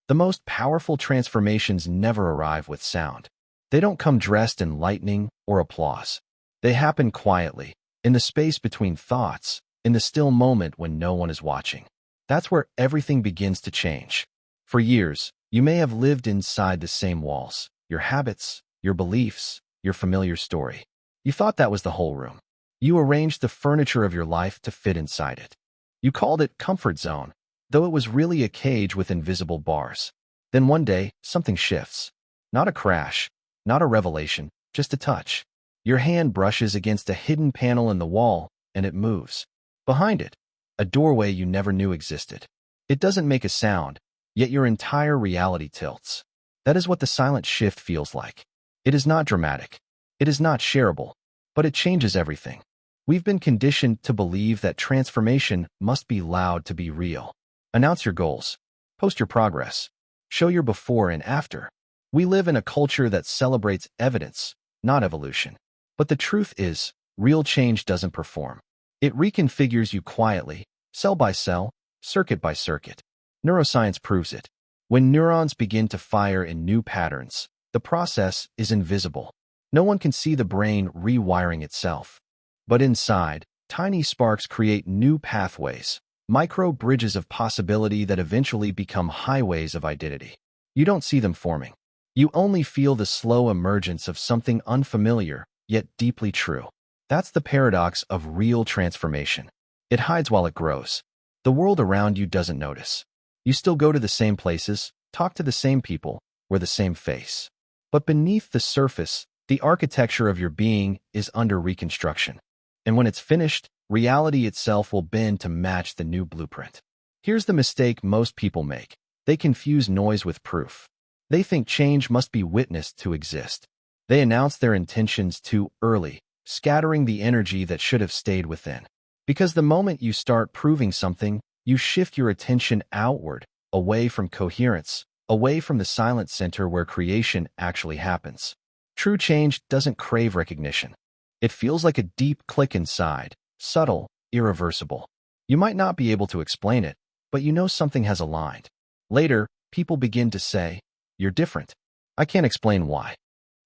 The most powerful transformations never arrive with sound. They don't come dressed in lightning or applause. They happen quietly, in the space between thoughts, in the still moment when no one is watching. That's where everything begins to change. For years, you may have lived inside the same walls, your habits, your beliefs, your familiar story. You thought that was the whole room. You arranged the furniture of your life to fit inside it. You called it comfort zone, though it was really a cage with invisible bars. Then one day, something shifts. Not a crash, not a revelation, just a touch. Your hand brushes against a hidden panel in the wall, and it moves. Behind it, a doorway you never knew existed. It doesn't make a sound, yet your entire reality tilts. That is what the silent shift feels like. It is not dramatic. It is not shareable, but it changes everything. We've been conditioned to believe that transformation must be loud to be real. Announce your goals. Post your progress. Show your before and after. We live in a culture that celebrates evidence, not evolution. But the truth is, real change doesn't perform. It reconfigures you quietly, cell by cell, circuit by circuit. Neuroscience proves it. When neurons begin to fire in new patterns, the process is invisible. No one can see the brain rewiring itself. But inside, tiny sparks create new pathways, micro bridges of possibility that eventually become highways of identity. You don't see them forming. You only feel the slow emergence of something unfamiliar, yet deeply true. That's the paradox of real transformation. It hides while it grows. The world around you doesn't notice. You still go to the same places, talk to the same people, wear the same face. But beneath the surface, the architecture of your being is under reconstruction. And when it's finished, reality itself will bend to match the new blueprint. Here's the mistake most people make. They confuse noise with proof. They think change must be witnessed to exist. They announce their intentions too early, scattering the energy that should have stayed within. Because the moment you start proving something, you shift your attention outward, away from coherence, away from the silent center where creation actually happens. True change doesn't crave recognition. It feels like a deep click inside, subtle, irreversible. You might not be able to explain it, but you know something has aligned. Later, people begin to say, "You're different." I can't explain why.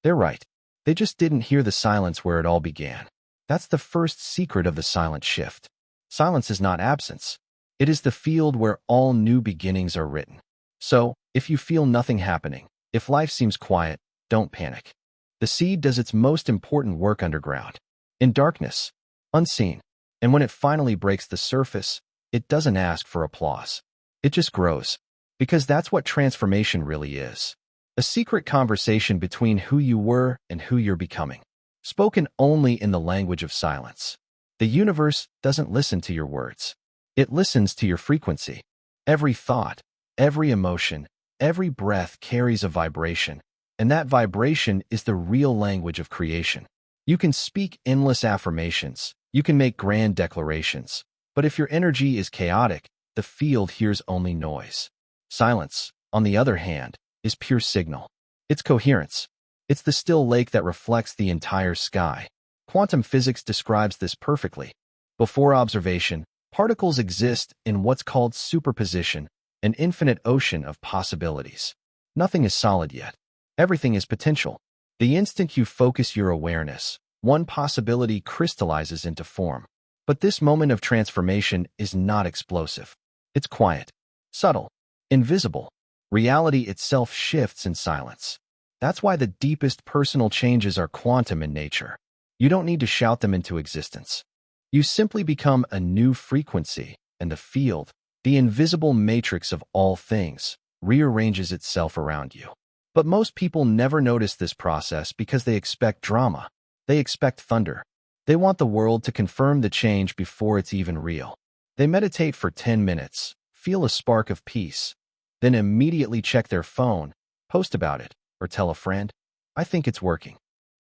They're right. They just didn't hear the silence where it all began. That's the first secret of the silent shift. Silence is not absence. It is the field where all new beginnings are written. So, if you feel nothing happening, if life seems quiet, don't panic. The seed does its most important work underground, in darkness, unseen. And when it finally breaks the surface, it doesn't ask for applause. It just grows. Because that's what transformation really is. A secret conversation between who you were and who you're becoming. Spoken only in the language of silence. The universe doesn't listen to your words. It listens to your frequency. Every thought, every emotion, every breath carries a vibration, and that vibration is the real language of creation. You can speak endless affirmations, you can make grand declarations, but if your energy is chaotic, the field hears only noise. Silence, on the other hand, is pure signal. It's coherence. It's the still lake that reflects the entire sky. Quantum physics describes this perfectly. Before observation, particles exist in what's called superposition, an infinite ocean of possibilities. Nothing is solid yet. Everything is potential. The instant you focus your awareness, one possibility crystallizes into form. But this moment of transformation is not explosive. It's quiet, subtle, invisible. Reality itself shifts in silence. That's why the deepest personal changes are quantum in nature. You don't need to shout them into existence. You simply become a new frequency, and the field, the invisible matrix of all things, rearranges itself around you. But most people never notice this process because they expect drama. They expect thunder. They want the world to confirm the change before it's even real. They meditate for 10 minutes, feel a spark of peace, then immediately check their phone, post about it, or tell a friend, "I think it's working."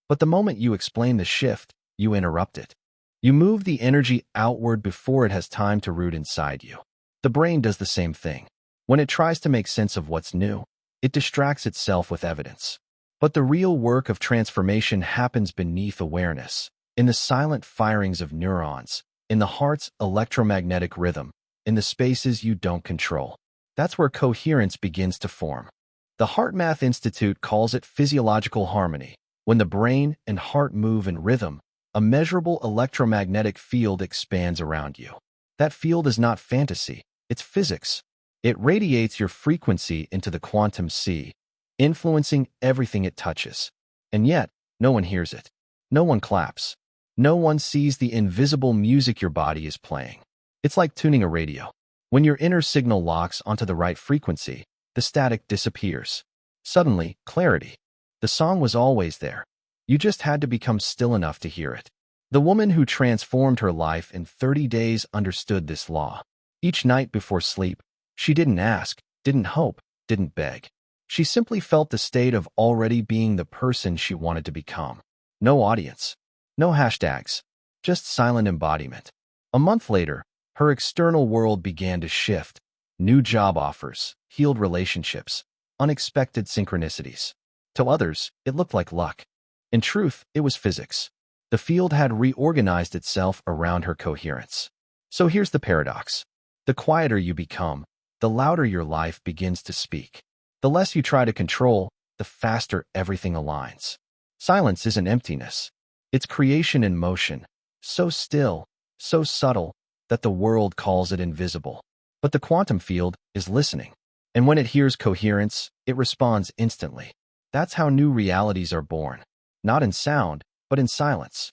But the moment you explain the shift, you interrupt it. You move the energy outward before it has time to root inside you. The brain does the same thing. When it tries to make sense of what's new, it distracts itself with evidence. But the real work of transformation happens beneath awareness, in the silent firings of neurons, in the heart's electromagnetic rhythm, in the spaces you don't control. That's where coherence begins to form. The HeartMath Institute calls it physiological harmony. When the brain and heart move in rhythm, a measurable electromagnetic field expands around you. That field is not fantasy, it's physics. It radiates your frequency into the quantum sea, influencing everything it touches. And yet, no one hears it. No one claps. No one sees the invisible music your body is playing. It's like tuning a radio. When your inner signal locks onto the right frequency, the static disappears. Suddenly, clarity. The song was always there. You just had to become still enough to hear it. The woman who transformed her life in 30 days understood this law. Each night before sleep, she didn't ask, didn't hope, didn't beg. She simply felt the state of already being the person she wanted to become. No audience. No hashtags. Just silent embodiment. A month later, her external world began to shift. New job offers, healed relationships, unexpected synchronicities. To others, it looked like luck. In truth, it was physics. The field had reorganized itself around her coherence. So here's the paradox. The quieter you become, the louder your life begins to speak. The less you try to control, the faster everything aligns. Silence isn't emptiness. It's creation in motion, so still, so subtle, that the world calls it invisible. But the quantum field is listening. And when it hears coherence, it responds instantly. That's how new realities are born. Not in sound, but in silence.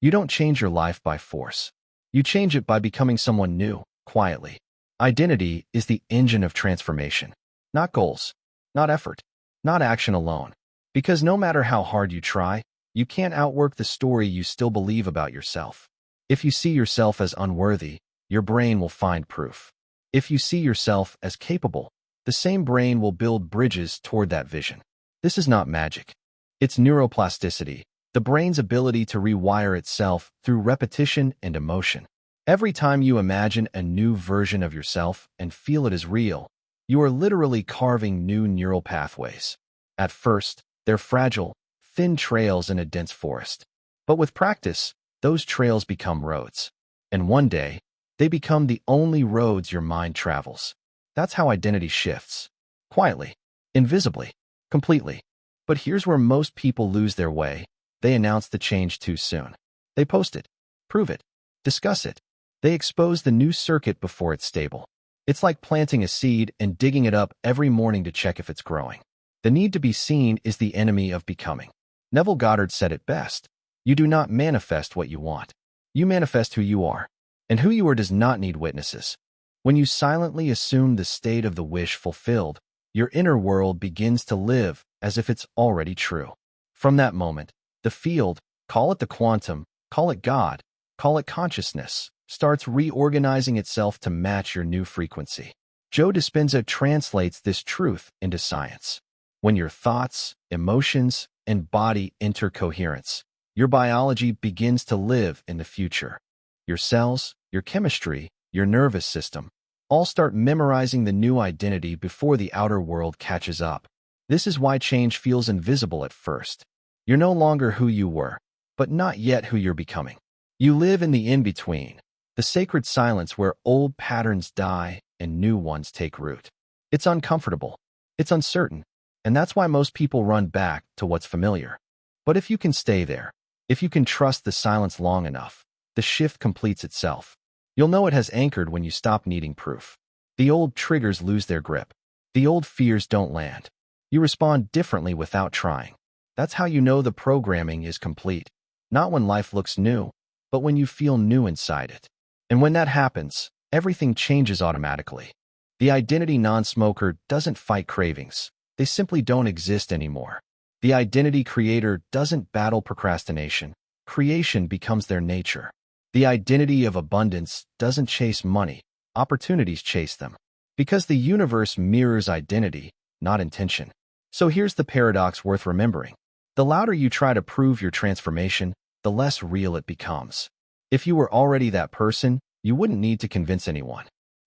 You don't change your life by force. You change it by becoming someone new, quietly. Identity is the engine of transformation. Not goals, not effort, not action alone. Because no matter how hard you try, you can't outwork the story you still believe about yourself. If you see yourself as unworthy, your brain will find proof. If you see yourself as capable, the same brain will build bridges toward that vision. This is not magic. It's neuroplasticity, the brain's ability to rewire itself through repetition and emotion. Every time you imagine a new version of yourself and feel it is real, you are literally carving new neural pathways. At first, they're fragile, thin trails in a dense forest. But with practice, those trails become roads. And one day, they become the only roads your mind travels. That's how identity shifts. Quietly, invisibly, completely. But here's where most people lose their way. They announce the change too soon. They post it, prove it, discuss it. They expose the new circuit before it's stable. It's like planting a seed and digging it up every morning to check if it's growing. The need to be seen is the enemy of becoming. Neville Goddard said it best. You do not manifest what you want. You manifest who you are. And who you are does not need witnesses. When you silently assume the state of the wish fulfilled, your inner world begins to live as if it's already true. From that moment, the field, call it the quantum, call it God, call it consciousness, starts reorganizing itself to match your new frequency. Joe Dispenza translates this truth into science. When your thoughts, emotions, and body enter coherence, your biology begins to live in the future. Your cells, your chemistry, your nervous system, all start memorizing the new identity before the outer world catches up. This is why change feels invisible at first. You're no longer who you were, but not yet who you're becoming. You live in the in-between, the sacred silence where old patterns die and new ones take root. It's uncomfortable. It's uncertain. And that's why most people run back to what's familiar. But if you can stay there, if you can trust the silence long enough, the shift completes itself. You'll know it has anchored when you stop needing proof. The old triggers lose their grip. The old fears don't land. You respond differently without trying. That's how you know the programming is complete. Not when life looks new, but when you feel new inside it. And when that happens, everything changes automatically. The identity non-smoker doesn't fight cravings. They simply don't exist anymore. The identity creator doesn't battle procrastination. Creation becomes their nature. The identity of abundance doesn't chase money. Opportunities chase them. Because the universe mirrors identity, not intention. So here's the paradox worth remembering. The louder you try to prove your transformation, the less real it becomes. If you were already that person, you wouldn't need to convince anyone.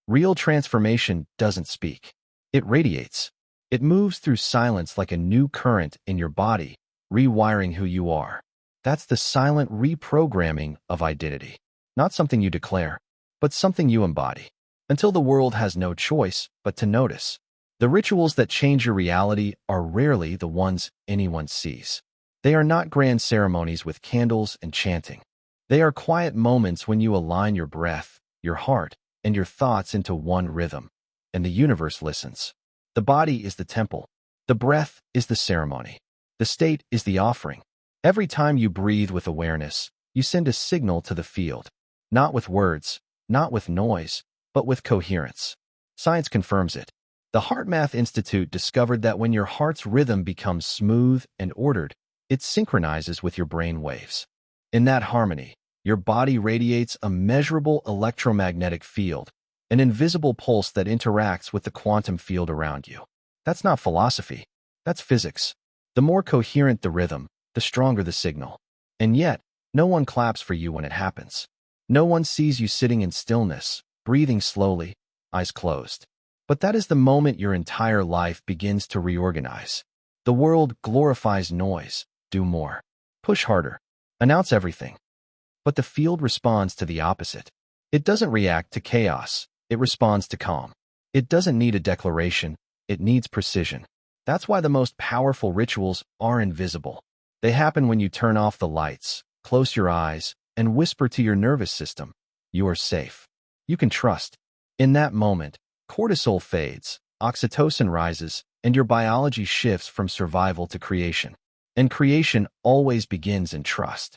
Real transformation doesn't speak. It radiates. It moves through silence like a new current in your body, rewiring who you are. That's the silent reprogramming of identity. Not something you declare, but something you embody. until the world has no choice but to notice. The rituals that change your reality are rarely the ones anyone sees. They are not grand ceremonies with candles and chanting. They are quiet moments when you align your breath, your heart, and your thoughts into one rhythm, and the universe listens. The body is the temple. The breath is the ceremony. The state is the offering. Every time you breathe with awareness, you send a signal to the field, not with words, not with noise, but with coherence. Science confirms it. The HeartMath Institute discovered that when your heart's rhythm becomes smooth and ordered, it synchronizes with your brain waves. In that harmony, your body radiates a measurable electromagnetic field, an invisible pulse that interacts with the quantum field around you. That's not philosophy. That's physics. The more coherent the rhythm, the stronger the signal. And yet, no one claps for you when it happens. No one sees you sitting in stillness, breathing slowly, eyes closed. But that is the moment your entire life begins to reorganize. The world glorifies noise. Do more. Push harder. Announce everything. But the field responds to the opposite. It doesn't react to chaos. It responds to calm. It doesn't need a declaration. It needs precision. That's why the most powerful rituals are invisible. They happen when you turn off the lights, close your eyes, and whisper to your nervous system, "You are safe. You can trust." In that moment, cortisol fades, oxytocin rises, and your biology shifts from survival to creation. And creation always begins in trust.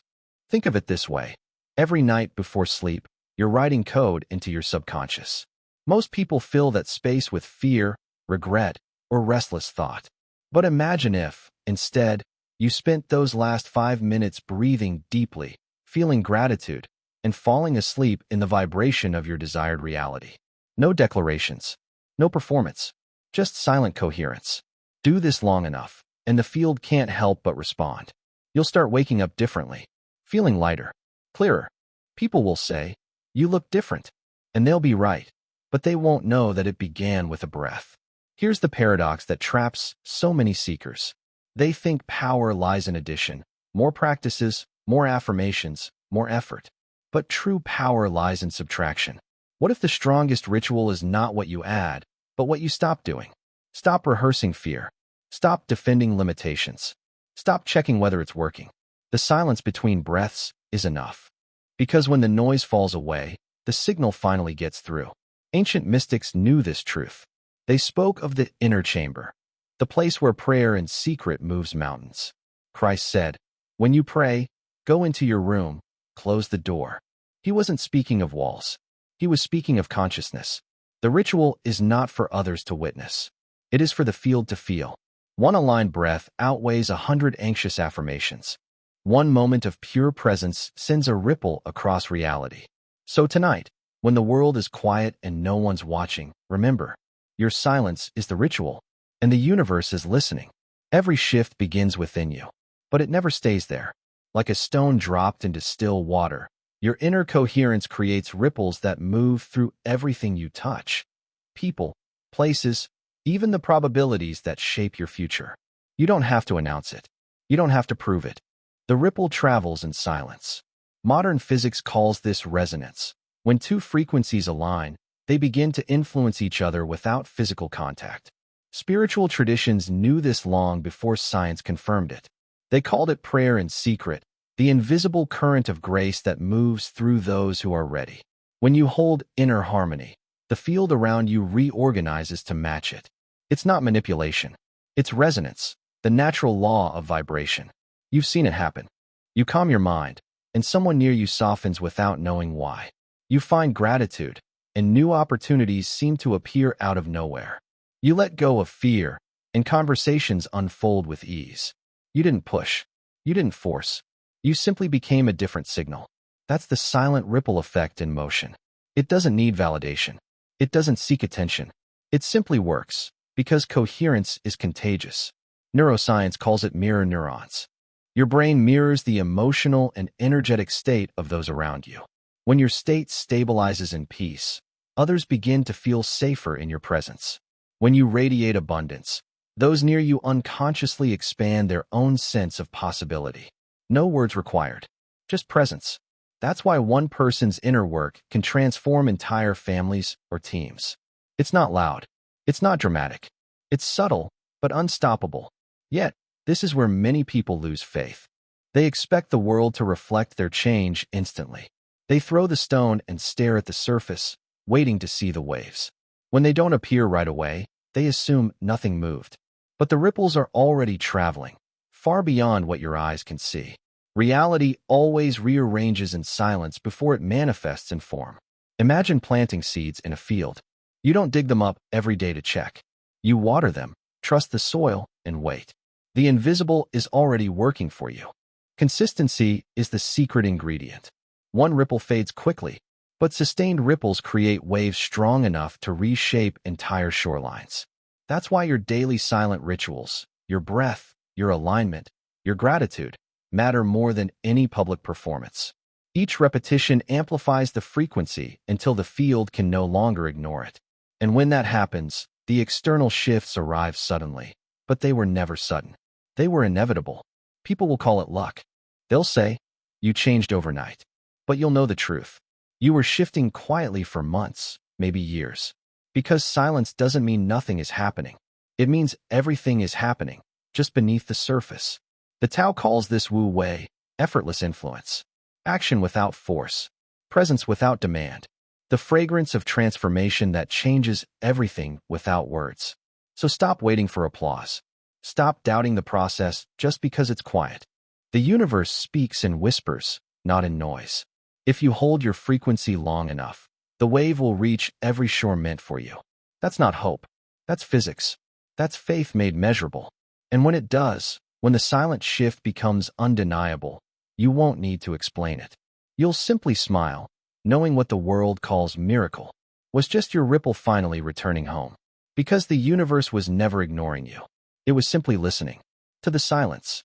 Think of it this way. Every night before sleep, you're writing code into your subconscious. Most people fill that space with fear, regret, or restless thought. But imagine if, instead, you spent those last 5 minutes breathing deeply, feeling gratitude, and falling asleep in the vibration of your desired reality. No declarations, no performance, just silent coherence. Do this long enough, and the field can't help but respond. You'll start waking up differently, feeling lighter, clearer. People will say, "You look different," and they'll be right, but they won't know that it began with a breath. Here's the paradox that traps so many seekers. They think power lies in addition, more practices, more affirmations, more effort. But true power lies in subtraction. What if the strongest ritual is not what you add, but what you stop doing? Stop rehearsing fear. Stop defending limitations. Stop checking whether it's working. The silence between breaths is enough. Because when the noise falls away, the signal finally gets through. Ancient mystics knew this truth. They spoke of the inner chamber, the place where prayer in secret moves mountains. Christ said, "When you pray, go into your room, close the door." He wasn't speaking of walls. He was speaking of consciousness. The ritual is not for others to witness. It is for the field to feel. One aligned breath outweighs 100 anxious affirmations. One moment of pure presence sends a ripple across reality. So tonight, when the world is quiet and no one's watching, remember, your silence is the ritual, and the universe is listening. Every shift begins within you, but it never stays there. Like a stone dropped into still water, your inner coherence creates ripples that move through everything you touch. People, places, even the probabilities that shape your future. You don't have to announce it. You don't have to prove it. The ripple travels in silence. Modern physics calls this resonance. When two frequencies align, they begin to influence each other without physical contact. Spiritual traditions knew this long before science confirmed it. They called it prayer in secret, the invisible current of grace that moves through those who are ready. When you hold inner harmony, the field around you reorganizes to match it. It's not manipulation. It's resonance, the natural law of vibration. You've seen it happen. You calm your mind, and someone near you softens without knowing why. You find gratitude, and new opportunities seem to appear out of nowhere. You let go of fear, and conversations unfold with ease. You didn't push. You didn't force. You simply became a different signal. That's the silent ripple effect in motion. It doesn't need validation. It doesn't seek attention. It simply works, because coherence is contagious. Neuroscience calls it mirror neurons. Your brain mirrors the emotional and energetic state of those around you. When your state stabilizes in peace, others begin to feel safer in your presence. When you radiate abundance, those near you unconsciously expand their own sense of possibility. No words required, just presence. That's why one person's inner work can transform entire families or teams. It's not loud. It's not dramatic. It's subtle, but unstoppable. Yet, this is where many people lose faith. They expect the world to reflect their change instantly. They throw the stone and stare at the surface, waiting to see the waves. When they don't appear right away, they assume nothing moved. But the ripples are already traveling, far beyond what your eyes can see. Reality always rearranges in silence before it manifests in form. Imagine planting seeds in a field. You don't dig them up every day to check. You water them, trust the soil, and wait. The invisible is already working for you. Consistency is the secret ingredient. One ripple fades quickly, but sustained ripples create waves strong enough to reshape entire shorelines. That's why your daily silent rituals, your breath, your alignment, your gratitude, matter more than any public performance. Each repetition amplifies the frequency until the field can no longer ignore it. And when that happens, the external shifts arrive suddenly. But they were never sudden. They were inevitable. People will call it luck. They'll say, you changed overnight. But you'll know the truth. You were shifting quietly for months, maybe years. Because silence doesn't mean nothing is happening. It means everything is happening, just beneath the surface. The Tao calls this Wu Wei, effortless influence. Action without force. Presence without demand. The fragrance of transformation that changes everything without words. So stop waiting for applause. Stop doubting the process just because it's quiet. The universe speaks in whispers, not in noise. If you hold your frequency long enough, the wave will reach every shore meant for you. That's not hope. That's physics. That's faith made measurable. And when it does, when the silent shift becomes undeniable, you won't need to explain it. You'll simply smile, knowing what the world calls miracle was just your ripple finally returning home. Because the universe was never ignoring you. It was simply listening to the silence.